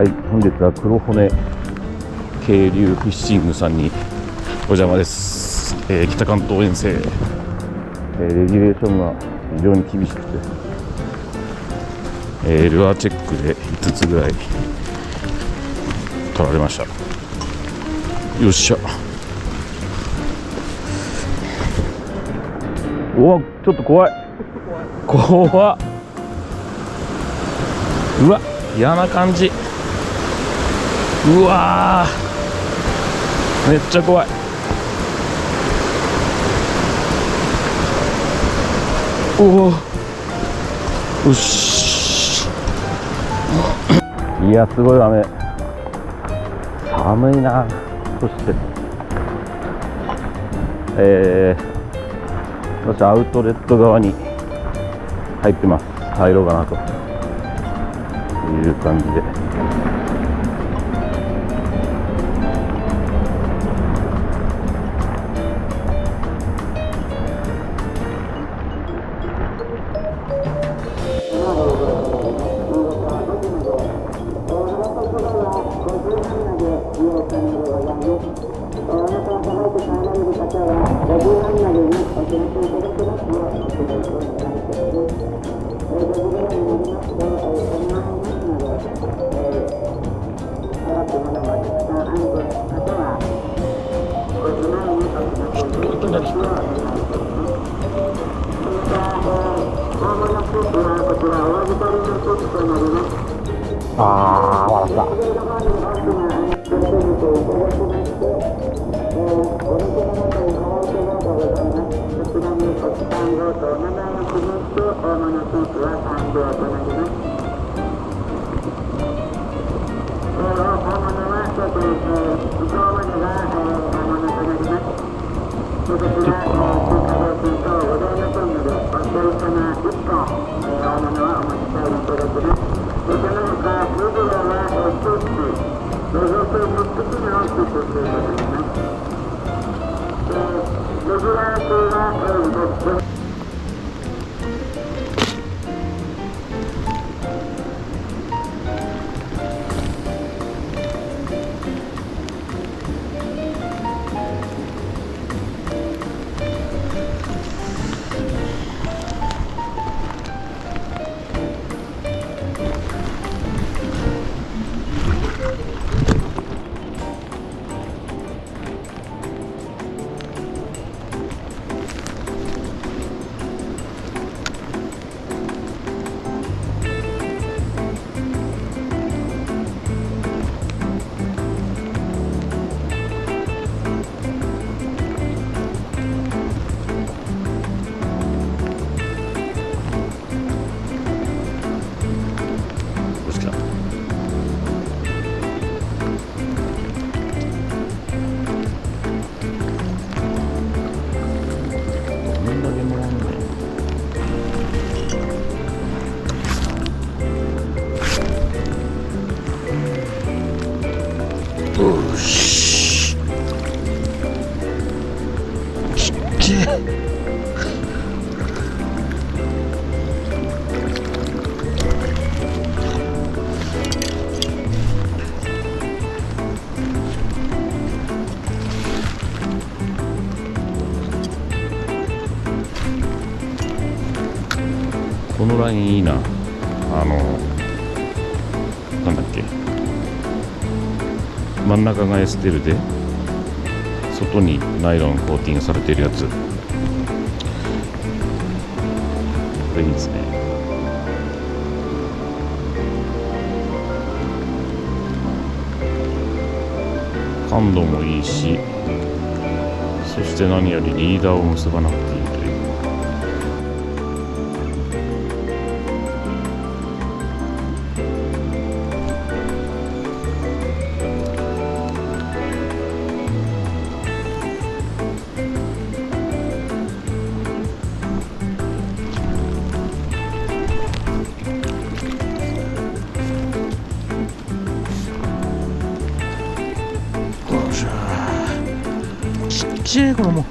はい、本日は黒骨渓流フィッシングさんにお邪魔です。北関東遠征、レギュレーションが非常に厳しくて、ルアーチェックで5つぐらい取られました。よっしゃ。おわ、ちょっと怖い。怖っ。うわ、嫌な感じ。うわー、めっちゃ怖い。おお、よし。いや、すごい雨。寒いな。そして私アウトレット側に入ってます。入ろうかなという感じで。あー、笑った。よし。ちっちゃい。このラインいいな。なんだっけ、真ん中がエステルで外にナイロンコーティングされているやつ、これいいですね。感度もいいし、そして何よりリーダーを結ばなくていいという。ちっちゃいこれも。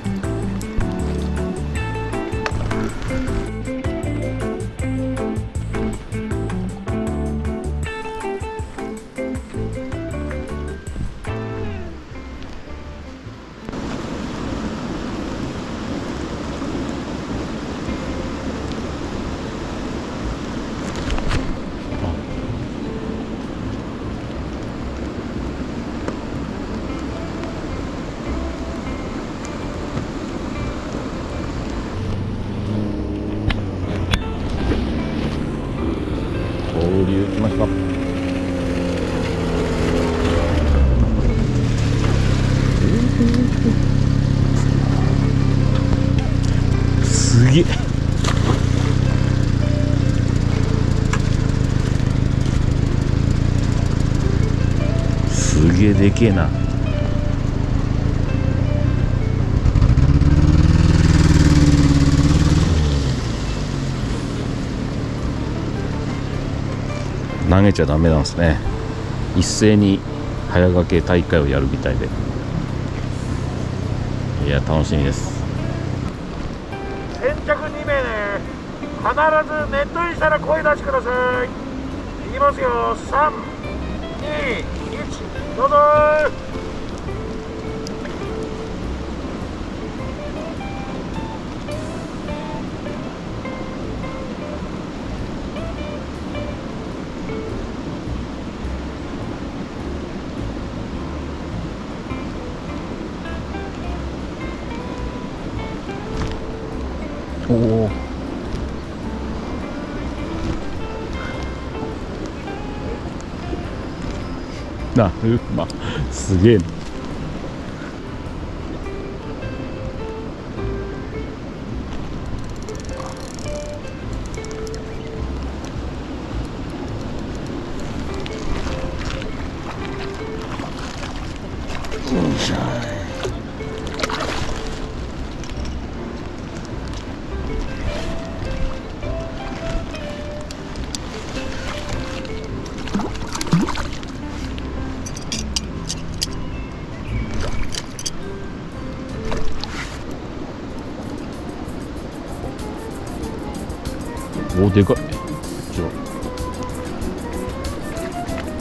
渓流行きましょう。すげえ、すげえでけえな。投げちゃダメなんですね。一斉に早掛け大会をやるみたいで、いや楽しみです。先着2名ね、必ずネットインしたら声出してください。いきますよ、3、2、1、どうぞ。おお、なるま、すげえな。お、でかい。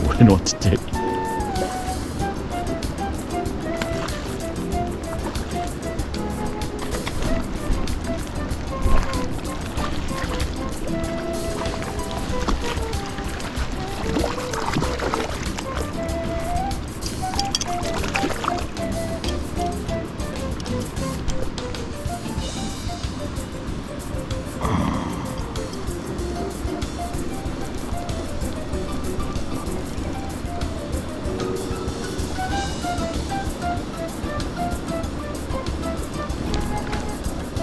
俺のはちっちゃい。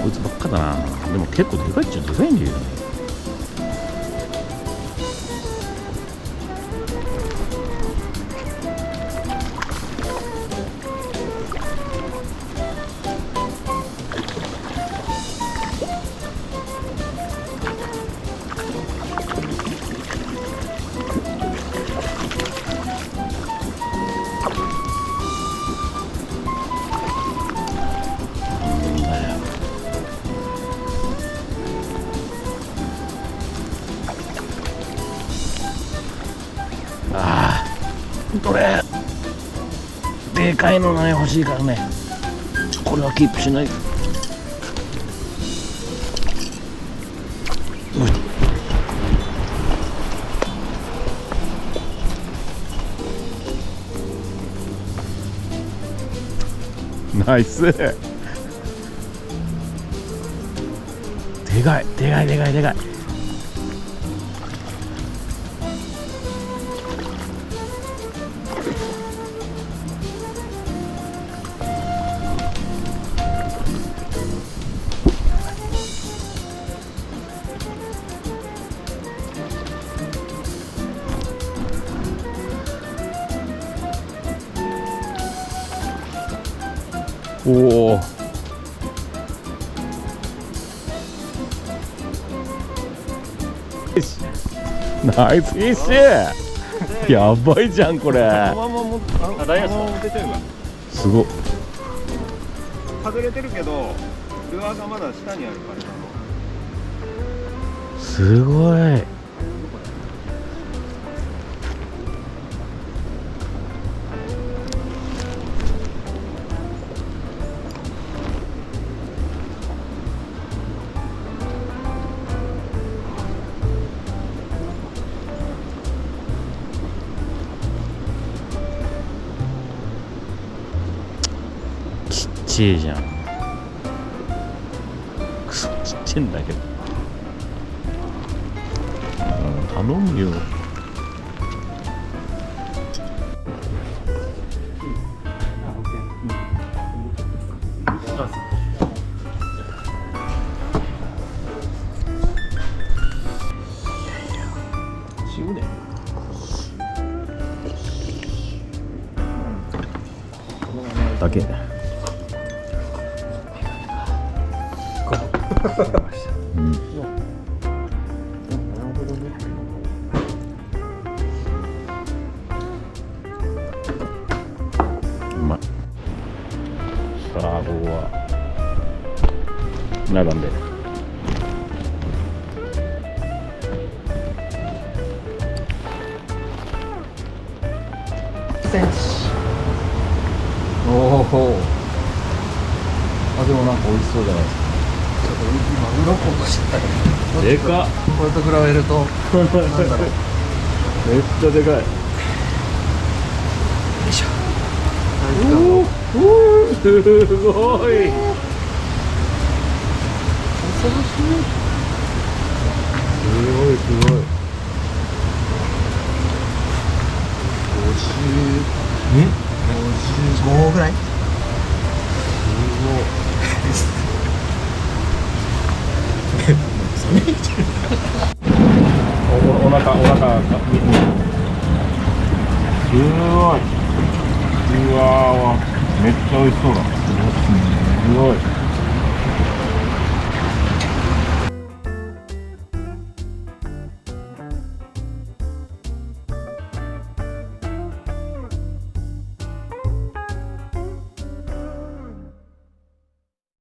こいつばっかだな。でも結構でかいっちゃでかいんだよね。どれでかいのね欲しいからね、これはキープしない。ナイス。でかいでかいでかいでかい。おお、ナイスフィッシュ。やばいじゃんこれ。すごっ。外れてるけどルアーがまだ下にあるから。すごい。ちっちゃいじゃん。クソちっちゃいんだけど。頼むよ。しうねだけうん、なるほどね。うまい。さあここは並んでおお、あ、でもなんか美味しそうじゃないですか。ちょっと今鱗落としちゃったけど。でかっ。これと比べるとなんだろう。めっちゃでかい。よいしょ。おお、すごい。恐ろしい。すごいすごい。55ぐらい。お腹がすごい。うわー、めっちゃ美味しそうだ。すごい。